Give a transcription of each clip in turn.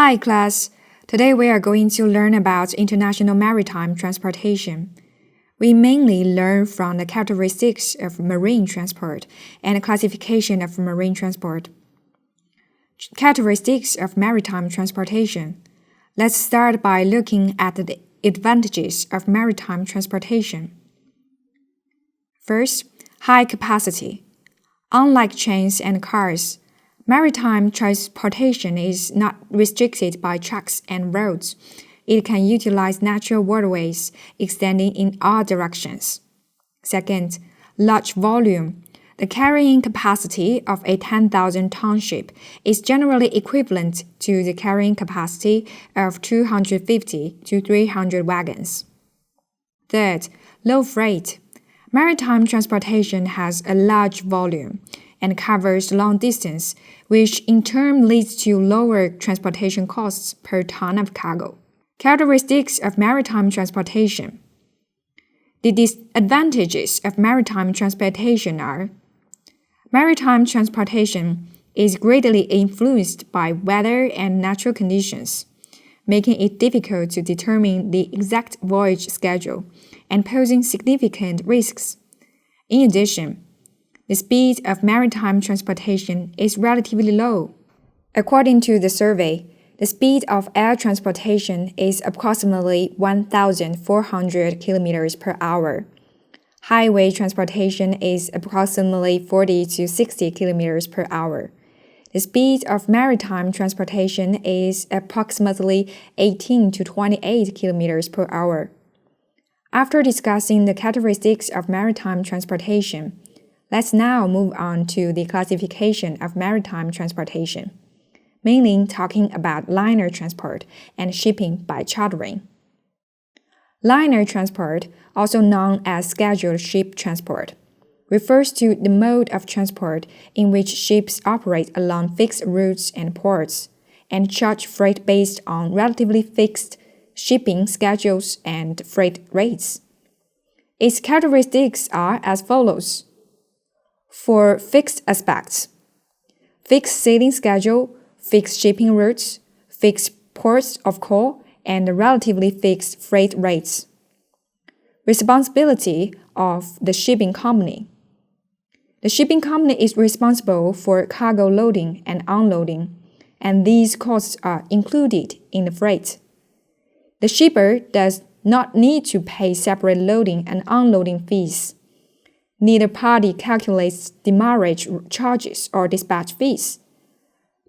Hi class, today we are going to learn about international maritime transportation. We mainly learn from the characteristics of marine transport and classification of marine transport. Characteristics of maritime transportation. Let's start by looking at the advantages of maritime transportation. First, high capacity. Unlike trains and cars, maritime transportation is not restricted by trucks and roads. It can utilize natural waterways extending in all directions. Second, large volume. The carrying capacity of a 10,000-ton ship is generally equivalent to the carrying capacity of 250 to 300 wagons. Third, low freight. Maritime transportation has a large volume and covers long distance, which in turn leads to lower transportation costs per ton of cargo. Characteristics of maritime transportation. The disadvantages of maritime transportation are: maritime transportation is greatly influenced by weather and natural conditions, making it difficult to determine the exact voyage schedule and posing significant risks. In addition, the speed of maritime transportation is relatively low. According to the survey, the speed of air transportation is approximately 1,400 kilometers per hour. Highway transportation is approximately 40 to 60 kilometers per hour. The speed of maritime transportation is approximately 18 to 28 kilometers per hour. After discussing the characteristics of maritime transportation, let's now move on to the classification of maritime transportation, mainly talking about liner transport and shipping by chartering. Liner transport, also known as scheduled ship transport, refers to the mode of transport in which ships operate along fixed routes and ports and charge freight based on relatively fixed shipping schedules and freight rates. Its characteristics are as follows. For fixed aspects: fixed sailing schedule, fixed shipping routes, fixed ports of call, and relatively fixed freight rates. Responsibility of the shipping company. The shipping company is responsible for cargo loading and unloading, and these costs are included in the freight. The shipper does not need to pay separate loading and unloading fees. Neither party calculates demurrage charges or dispatch fees.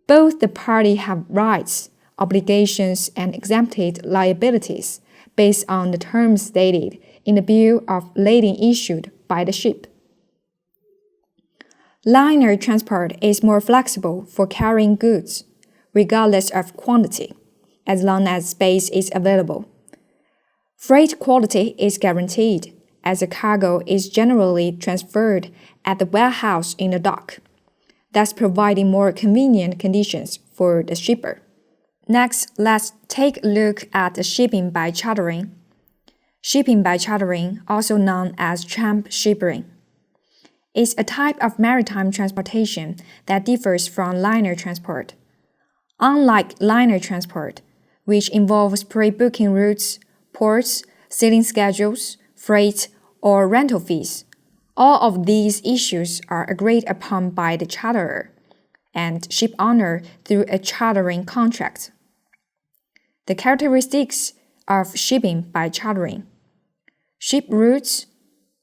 Both the parties have rights, obligations, and exempted liabilities based on the terms stated in the bill of lading issued by the ship. Liner transport is more flexible for carrying goods, regardless of quantity, as long as space is available. Freight quality is guaranteed, as the cargo is generally transferred at the warehouse in the dock, thus providing more convenient conditions for the shipper. Next, let's take a look at the shipping by chartering. Shipping by chartering, also known as tramp shipping, is a type of maritime transportation that differs from liner transport. Unlike liner transport, which involves pre-booking routes, ports, sailing schedules, freight, or rental fees, all of these issues are agreed upon by the charterer and ship owner through a chartering contract. The characteristics of shipping by chartering. Ship routes,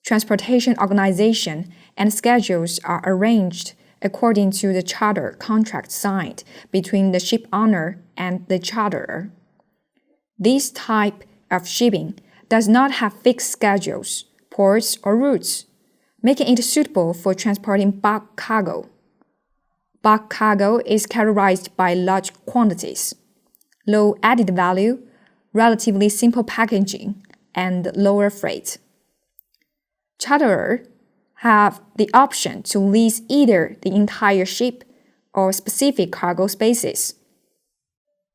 transportation organization, and schedules are arranged according to the charter contract signed between the ship owner and the charterer. This type of shipping does not have fixed schedules, ports, or routes, making it suitable for transporting bulk cargo. Bulk cargo is characterized by large quantities, low added value, relatively simple packaging, and lower freight. Charterers have the option to lease either the entire ship or specific cargo spaces.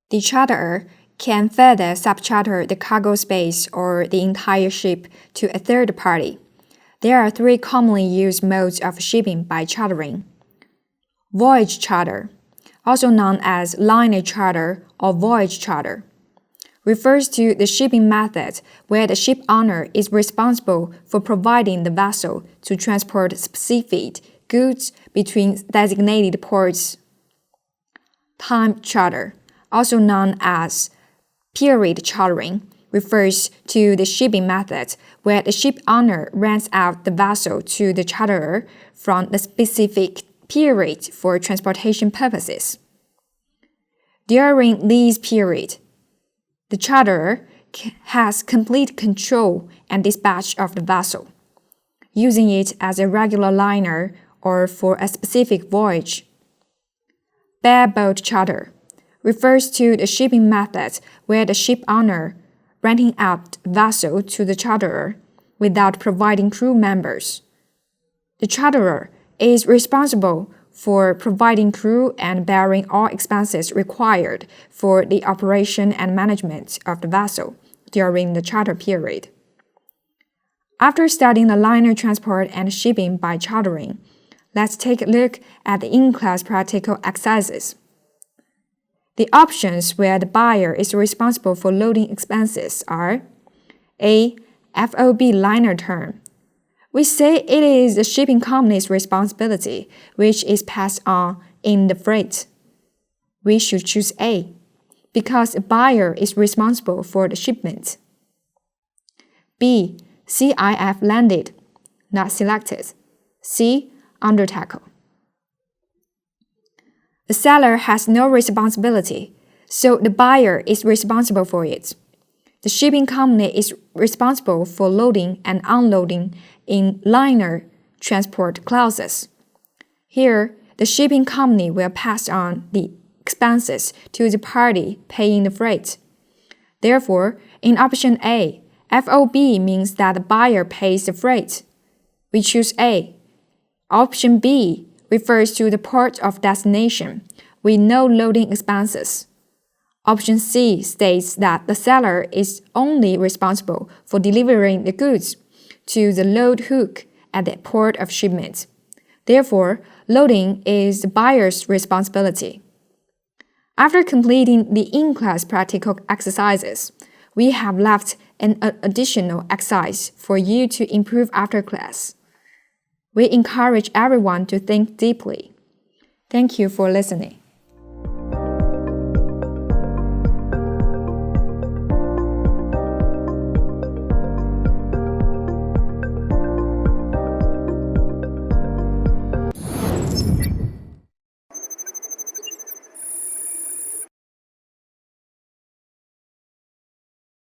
The charterer can further subcharter the cargo space or the entire ship to a third party. There are three commonly used modes of shipping by chartering. Voyage charter. also known as liner charter or voyage charter, refers to the shipping method where the ship owner is responsible for providing the vessel to transport specific goods between designated ports. Time charter, also known as period chartering, refers to the shipping method where the ship owner rents out the vessel to the charterer from the specific period for transportation purposes. During this period, the charterer has complete control and dispatch of the vessel, using it as a regular liner or for a specific voyage. Bareboat charter refers to the shipping method where the ship owner renting out the vessel to the charterer without providing crew members. The charterer is responsible for providing crew and bearing all expenses required for the operation and management of the vessel during the charter period. After studying the liner transport and shipping by chartering, let's take a look at the in-class practical exercises. The options where the buyer is responsible for loading expenses are A. FOB liner term. We say it is the shipping company's responsibility, which is passed on in the freight. We should choose A, because the buyer is responsible for the shipment. B. CIF landed, not selected. C. Under tackle. The seller has no responsibility, so the buyer is responsible for it. The shipping company is responsible for loading and unloading in liner transport clauses. Here, the shipping company will pass on the expenses to the party paying the freight. Therefore, in option A, FOB means that the buyer pays the freight. We choose A. Option B refers to the port of destination with no loading expenses. Option C states that the seller is only responsible for delivering the goods to the load hook at the port of shipment. Therefore, loading is the buyer's responsibility. After completing the in-class practical exercises, we have left an additional exercise for you to improve after class. We encourage everyone to think deeply. Thank you for listening.